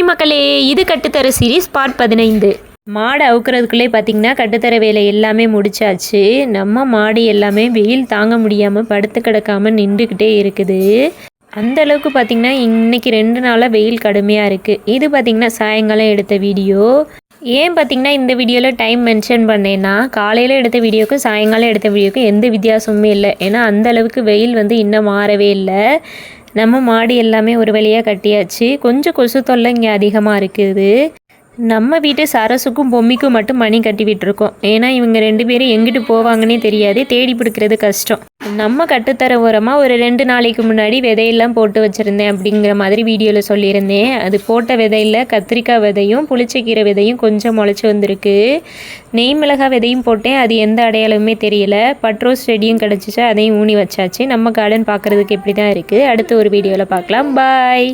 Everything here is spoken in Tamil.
ஹாய் மக்களே, இது கட்டுத்தர சீரீஸ் பார்ட் 15. மாடு அவுக்கிறதுக்குள்ளே பார்த்திங்கன்னா கட்டுத்தர வேலை எல்லாமே முடிச்சாச்சு. நம்ம மாடு எல்லாமே வெயில் தாங்க முடியாமல் படுத்து கிடக்காமல் நின்றுக்கிட்டே இருக்குது. அந்த அளவுக்கு பார்த்திங்கன்னா இன்றைக்கி 2 நாளாக வெயில் கடுமையாக இருக்குது. இது பார்த்திங்கன்னா சாயங்காலம் எடுத்த வீடியோ. ஏன் பார்த்திங்கன்னா இந்த வீடியோவில் டைம் மென்ஷன் பண்ணேன்னா, காலையில் எடுத்த வீடியோக்கும் சாயங்காலம் எடுத்த வீடியோக்கும் எந்த வித்தியாசமுமே இல்லை. ஏன்னா அந்தளவுக்கு வெயில் இன்னும் மாறவே இல்லை. நம்ம மாடு எல்லாமே ஒரு வழியாக கட்டியாச்சு. கொஞ்சம் கொசு தொல்லை இங்கே அதிகமாக இருக்குது. நம்ம வீட்டு சரசுக்கும் பொம்மிக்கும் மட்டும் மணி கட்டி விட்டுருக்கோம். ஏன்னா இவங்க 2 பேரும் எங்கிட்டு போவாங்கன்னே தெரியாது, தேடி பிடிக்கிறது கஷ்டம். நம்ம கட்டுத்தர உரமாக ஒரு 2 நாளைக்கு முன்னாடி விதையெல்லாம் போட்டு வச்சுருந்தேன் அப்படிங்கிற மாதிரி வீடியோவில் சொல்லியிருந்தேன். அது போட்ட விதையில் கத்திரிக்காய் விதையும் புளிச்சக்கீரை விதையும் கொஞ்சம் முளைச்சி வந்திருக்கு. நெய் மிளகாய் விதையும் போட்டேன், அது எந்த அடையாளமே தெரியல. பட்ரோஸ் செடியும் கிடச்சிச்சு, அதையும் ஊனி வச்சாச்சு. நம்ம கார்டன் பார்க்குறதுக்கு இப்படி தான் இருக்குது. அடுத்த ஒரு வீடியோவில் பார்க்கலாம். பாய்.